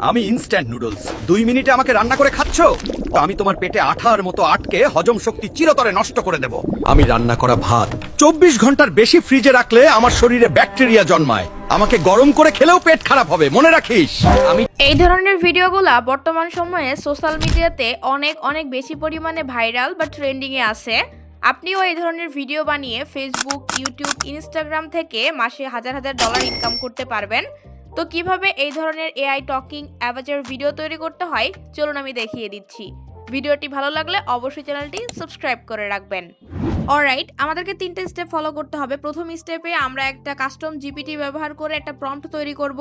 আমি instant noodles 2 মিনিটে আমাকে রান্না করে খাচ্ছো? তো আমি তোমার পেটে আঠার মতো আটকে হজম শক্তি চিরতরে নষ্ট করে দেব। আমি রান্না করা ভাত 24 ঘন্টার বেশি ফ্রিজে রাখলে আমার শরীরে ব্যাকটেরিয়া জন্মায়। আমাকে গরম করে খেলেও পেট খারাপ হবে, মনে রাখিস। আমি এই ধরনের ভিডিওগুলা বর্তমান সময়ে সোশ্যাল মিডিয়াতে অনেক বেশি পরিমাণে ভাইরাল বা ট্রেন্ডিংয়ে আছে। আপনিও এই ধরনের ভিডিও বানিয়ে ফেসবুক, ইউটিউব, ইনস্টাগ্রাম থেকে মাসে হাজার ডলার ইনকাম করতে পারবেন। তো কিভাবে এই ধরনের এআই টকিং অ্যাভাটার ভিডিও তৈরি করতে হয় চলুন আমি দেখিয়ে দিচ্ছি। ভিডিওটি ভালো লাগলে অবশ্যই চ্যানেলটি সাবস্ক্রাইব করে রাখবেন। অলরাইট, আমাদেরকে 3টে স্টেপ ফলো করতে হবে। প্রথম স্টেপে আমরা একটা কাস্টম জিপিটি ব্যবহার করে একটা প্রম্পট তৈরি করব।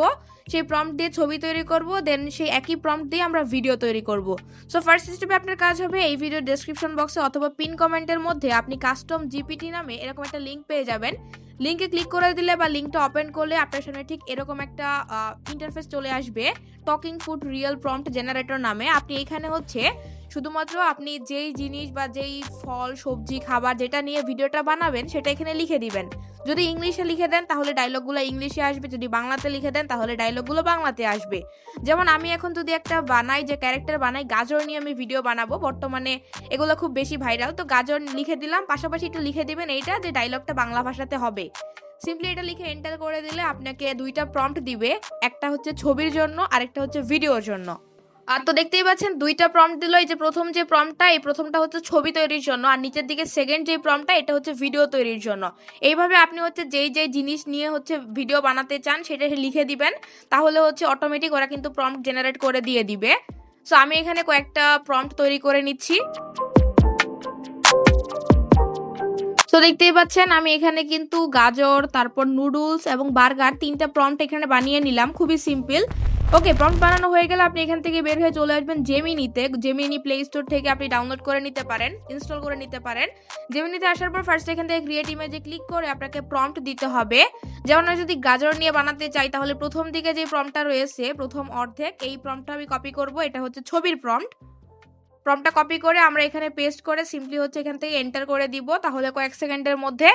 সেই প্রম্পট দিয়ে ছবি তৈরি করব, দেন সেই একই প্রম্পট দিয়ে আমরা ভিডিও তৈরি করব। সো ফার্স্ট স্টেপে আপনার কাজ হবে এই ভিডিও ডেসক্রিপশন বক্সে অথবা পিন কমেন্টের মধ্যে আপনি কাস্টম জিপিটি নামে এরকম একটা লিঙ্ক পেয়ে যাবেন। লিঙ্কে ক্লিক করে দিলে বা লিঙ্কটা ওপেন করলে আপনার সামনে ঠিক এরকম একটা ইন্টারফেস চলে আসবে, talking food real prompt generator নামে। আপনি এখানে শুধুমাত্র আপনি যেই জিনিস বা যেই ফল, সবজি, খাবার যেটা নিয়ে ভিডিওটা বানাবেন সেটা এখানে লিখে দিবেন। যদি ইংলিশে লিখে দেন তাহলে ডায়লগগুলো ইংলিশে আসবে, যদি বাংলাতে লিখে দেন তাহলে ডায়লগগুলো বাংলাতে আসবে। যেমন আমি এখন যদি একটা বানাই, যে ক্যারেক্টার বানাই, গাজর নিয়ে আমি ভিডিও বানাবো, বর্তমানে এগুলো খুব বেশি ভাইরাল, তো গাজর লিখে দিলাম, পাশাপাশি একটু লিখে দিবেন এইটা যে ডায়লগটা বাংলা ভাষাতে হবে। সিম্পলি এটা লিখে এন্টার করে দিলে আপনাকে 2টা প্রম্পট দিবে, একটা হচ্ছে ছবির জন্য আর একটা হচ্ছে ভিডিওর জন্য। আর তো দেখতেই পাচ্ছেন 2টা প্রম্পট দিল। এই যে প্রথম যে প্রম্পটটা, এই প্রথমটা হচ্ছে ছবি তৈরির জন্য, আর নিচের দিকে সেকেন্ড যে প্রম্পটটা এটা হচ্ছে ভিডিও তৈরির জন্য। এইভাবে আপনি যেই জিনিস নিয়ে ভিডিও বানাতে চান সেটা লিখে দিবেন, তাহলে অটোমেটিক ওরা কিন্তু প্রম্পট জেনারেট করে দিয়ে দিবে। সো আমি এখানে কয়েকটা প্রম্পট তৈরি করে নিচ্ছি। তো দেখতেই পাচ্ছেন আমি এখানে কিন্তু গাজর, তারপর নুডলস এবং বার্গার 3টা প্রম্পট এখানে বানিয়ে নিলাম, খুবই সিম্পল। ওকে, প্রম্পট বানানো হয়ে গেলে আপনি এখান থেকে বের হয়ে চলে আসবেন জেমিনিতে। জেমিনি প্লে স্টোর থেকে আপনি ডাউনলোড করে নিতে পারেন, ইনস্টল করে নিতে পারেন। জেমিনিতে আসার পর ফার্স্ট এখান থেকে ক্রিয়েট ইমেজে ক্লিক করে আপনাকে প্রম্পট দিতে হবে। যেমন আমি যদি গাজর নিয়ে বানাতে চাই তাহলে প্রথম দিকে যে প্রম্পটটা রয়েছে, প্রথম অর্ধেক, এই প্রম্পটটা আমি কপি করব। এটা হচ্ছে ছবির প্রম্পট। প্রম্পটটা কপি করে আমরা এখানে পেস্ট করে সিম্পলি এখান থেকে এন্টার করে দিব, তাহলে কয়েক সেকেন্ডের মধ্যে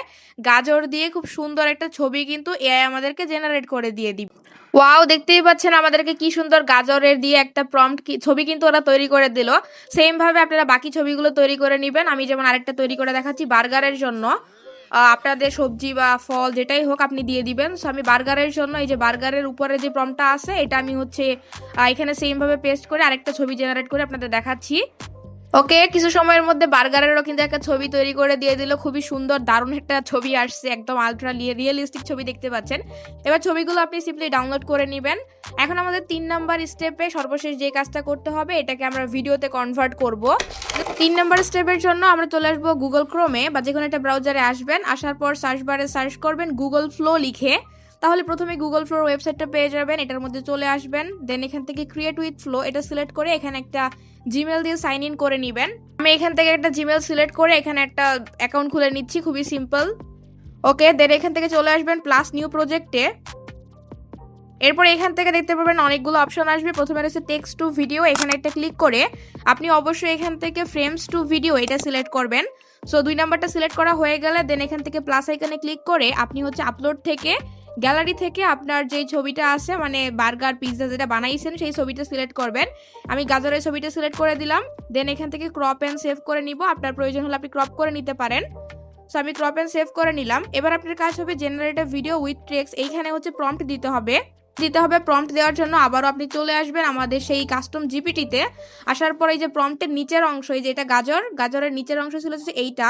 গাজর দিয়ে খুব সুন্দর একটা ছবি কিন্তু এআই আমাদেরকে জেনারেট করে দিয়ে দিবে। ওয়াও, দেখতেই পাচ্ছেন আমাদেরকে কি সুন্দর গাজরের দিয়ে একটা প্রম্পট ছবি কিন্তু ওরা তৈরি করে দিল। সেম ভাবে আপনারা বাকি ছবিগুলো তৈরি করে নেবেন। আমি যেমন আরেকটা তৈরি করে দেখাচ্ছি বার্গারের জন্য। আপনাদের সবজি বা ফল যেটাই হোক আপনি দিয়ে দিবেন। সো আমি বার্গারের জন্য এই যে বার্গারের উপরে যে প্রম্পটটা আছে এটা আমি এখানে সেম ভাবে পেস্ট করে আরেকটা ছবি জেনারেট করে আপনাদের দেখাচ্ছি। ওকে, কিছু সময়ের মধ্যে বার্গারেরও কিন্তু একটা ছবি তৈরি করে দিয়ে দিল, খুবই সুন্দর দারুণ একটা ছবি আসছে, একদম আলট্রা রিয়েলিস্টিক ছবি দেখতে পাচ্ছেন। এবার ছবিগুলো আপনি সিম্পলি ডাউনলোড করে নেবেন। এখন আমাদের 3 নাম্বার স্টেপে সর্বশেষ যে কাজটা করতে হবে, এটাকে আমরা ভিডিওতে কনভার্ট করব। 3 নাম্বার স্টেপের জন্য আমরা চলে আসবো গুগল ক্রোমে বা যে কোনো একটা ব্রাউজারে আসবেন। আসার পর সার্চ বারে সার্চ করবেন গুগল ফ্লো লিখে, তাহলে প্রথমে গুগল ফ্লোর ওয়েবসাইটটা পেয়ে যাবেন। এটার মধ্যে চলে আসবেন, দেন এখান থেকে ক্রিয়েট উইথ ফ্লো এটা সিলেক্ট করে এখানে একটা জিমেল দিয়ে সাইন ইন করে নেবেন। আমি এখান থেকে একটা জিমেল সিলেক্ট করে এখানে একটা অ্যাকাউন্ট খুলে নিচ্ছি, খুবই সিম্পল। ওকে, দেন এখান থেকে চলে আসবেন প্লাস নিউ প্রজেক্টে। এরপর এখান থেকে দেখতে পাবেন অনেকগুলো অপশন আসবে। প্রথমে রয়েছে টেক্সট টু ভিডিও, এখানে একটা ক্লিক করে আপনি অবশ্যই এখান থেকে ফ্রেমস টু ভিডিও এটা সিলেক্ট করবেন। সো 2 নাম্বারটা সিলেক্ট করা হয়ে গেলে দেন এখান থেকে প্লাস আইকনে ক্লিক করে আপনি আপলোড থেকে গ্যালারি থেকে আপনার যেই ছবিটা আছে, মানে বার্গার, পিৎজা যেটা বানাইছেন সেই ছবিটা সিলেক্ট করবেন। আমি গাজরের ছবিটা সিলেক্ট করে দিলাম। দেন এখান থেকে ক্রপ অ্যান্ড সেভ করে নিব, আপনার প্রয়োজন হলে আপনি ক্রপ করে নিতে পারেন। সো আমি ক্রপ অ্যান্ড সেভ করে নিলাম। এবার আপনার কাজ হবে generate a video with text, এইখানে প্রম্পট দিতে হবে। প্রম্পট দেওয়ার জন্য আবারও আপনি চলে আসবেন আমাদের সেই কাস্টম জিপিটিতে। আসার পর এই যে প্রম্পটের নিচের অংশ, এই যে এটা গাজরের নিচের অংশ ছিল এইটা,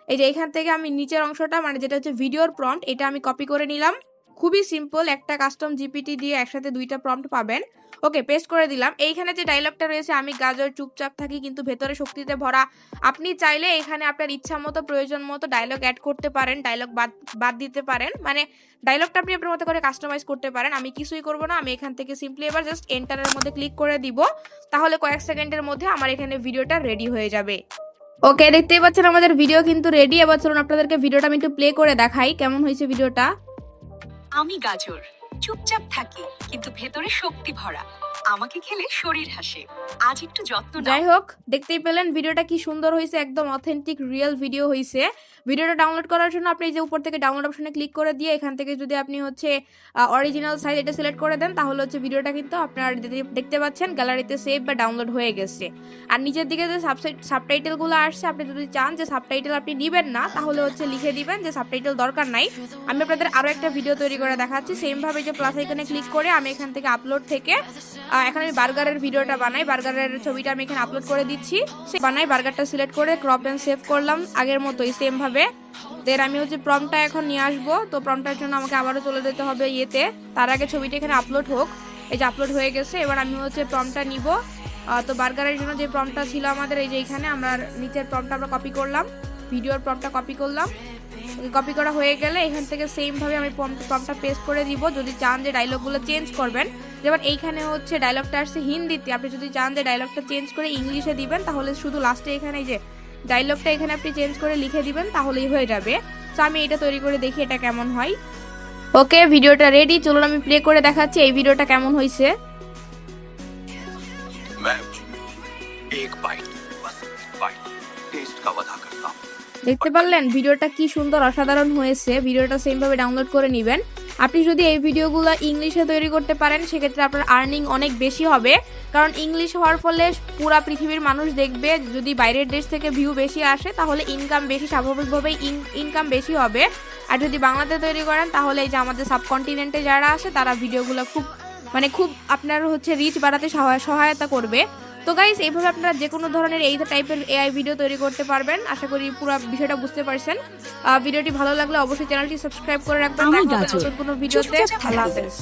এই যে এখান থেকে আমি নিচের অংশটা মানে যেটা ভিডিওর প্রম্পট এটা আমি কপি করে নিলাম। খুবই সিম্পল, একটা কাস্টম জিপিটি দিয়ে একসাথে 2টা প্রম্পট পাবেন। ওকে, পেস্ট করে দিলাম। এইখানে যে ডায়লগটা রয়েছে, আমি গাজর চুপচাপ থাকি কিন্তু ভেতরে শক্তিতে ভরা, আপনি চাইলে এখানে আপনার ইচ্ছা মতো প্রয়োজন মতো ডায়লগ অ্যাড করতে পারেন, ডায়লগ বাদ দিতে পারেন, মানে ডায়লগটা আপনি আপনার মতো করে কাস্টমাইজ করতে পারেন। আমি কিছুই করব না, আমি এখান থেকে সিম্পলি এবার জাস্ট এন্টারের মধ্যে ক্লিক করে দিব, তাহলে কয়েক সেকেন্ডের মধ্যে আমার এখানে ভিডিওটা রেডি হয়ে যাবে। ওকে, দেখতেই পাচ্ছেন আমাদের ভিডিও কিন্তু রেডি। এবার চলুন আপনাদেরকে ভিডিওটা আমি একটু প্লে করে দেখাই কেমন হয়েছে ভিডিওটা। আমি গাজর, চুপচাপ থাকি কিন্তু ভেতরে শক্তি ভরা। আমাকে খেলে শরীর হাসে। আজ একটু যত্ন নাও। যাই হোক, দেখতেই পেলেন ভিডিওটা কি সুন্দর হয়েছে, একদম অথেন্টিক রিয়েল ভিডিও হয়েছে। ভিডিওটা ডাউনলোড করার জন্য আপনি এই যে উপর থেকে ডাউনলোড অপশনে ক্লিক করে দিয়ে এখান থেকে যদি আপনি হচ্ছে অরিজিনাল সাইজ এটা সিলেক্ট করে দেন, তাহলে হচ্ছে ভিডিওটা কিন্তু আপনারা দেখতে পাচ্ছেন গ্যালারিতে সেভ বা ডাউনলোড হয়ে গেছে। আর নিচের দিকে যে সাবটাইটেলগুলো আসছে, আপনি যদি চান যে সাবটাইটেল আপনি নেবেন না, তাহলে হচ্ছে লিখে দিবেন যে সাবটাইটেল দরকার নাই। আমি আপনাদের আরো একটা ভিডিও তৈরি করে দেখাচ্ছি। সেম ভাবে যে প্লাস আইকনে ক্লিক করে আমি এখান থেকে আপলোড থেকে এখন আমি বার্গারের ভিডিওটা বানাই, বার্গারের ছবিটা আমি এখানে আপলোড করে দিচ্ছি। বানাই বার্গারটা সিলেক্ট করে ক্রপ এন্ড সেভ করলাম আগের মতোই সেম ভাবে। দেন আমি হচ্ছে প্রম্পটটা এখন নিয়ে আসবো। তো প্রম্পটটার জন্য আমাকে আবারও চলে যেতে হবে ইয়েতে, তার আগে ছবিটা এখানে আপলোড হোক। এই যে আপলোড হয়ে গেছে, এবার আমি হচ্ছে প্রম্পটটা নিব। তো বার্গারের জন্য যে প্রম্পটটা ছিল আমাদের, এই যে এখানে আমরা নিচের প্রম্পটটা আমরা কপি করলাম, ভিডিওর প্রম্পটটা কপি করলাম। কপি করা হয়ে গেলে এখান থেকে সেম ভাবে আমি প্রম্পটটা পেস্ট করে দিব। যদি চান যে ডায়লগগুলো চেঞ্জ করবেন, যেমন এইখানে হচ্ছে ডায়লগটা আসছে হিন্দিতে, আপনি যদি চান যে ডায়লগটা চেঞ্জ করে ইংলিশে দিবেন, তাহলে শুধু লাস্টে এখানে যে ডায়লগটা এখানে আপনি চেঞ্জ করে লিখে দিবেন, তাহলেই হয়ে যাবে। তো আমি এটা তৈরি করে দেখি এটা কেমন হয়। ওকে, ভিডিওটা রেডি, চলুন আমি প্লে করে দেখাচ্ছি এই ভিডিওটা কেমন হয়েছে। দেখতে পারলেন ভিডিওটা কি সুন্দর অসাধারণ হয়েছে। ভিডিওটা সেম ভাবে ডাউনলোড করে নেবেন। আপনি যদি এই ভিডিওগুলো ইংলিশে তৈরি করতে পারেন, সেক্ষেত্রে আপনার আর্নিং অনেক বেশি হবে, কারণ ইংলিশ হওয়ার ফলে পুরা পৃথিবীর মানুষ দেখবে। যদি বাইরের দেশ থেকে ভিউ বেশি আসে, তাহলে ইনকাম বেশি, স্বাভাবিকভাবেই ইনকাম বেশি হবে। আর যদি বাংলাতে তৈরি করেন, তাহলে এই যে আমাদের সাবকন্টিনেন্টে যারা আসে, তারা ভিডিওগুলো খুব আপনার হচ্ছে রিচ বাড়াতে সহায়তা করবে। তো গাইস, এইভাবে আপনারা যে কোনো ধরনের এই টাইপের এআই ভিডিও তৈরি করতে পারবেন। আশা করি পুরো বিষয়টা বুঝতে পারছেন। ভিডিওটি ভালো লাগলে অবশ্যই চ্যানেলটি সাবস্ক্রাইব করে রাখবেন। দেখা হবে নতুন কোনো ভিডিওতে। আল্লাহ হাফেজ।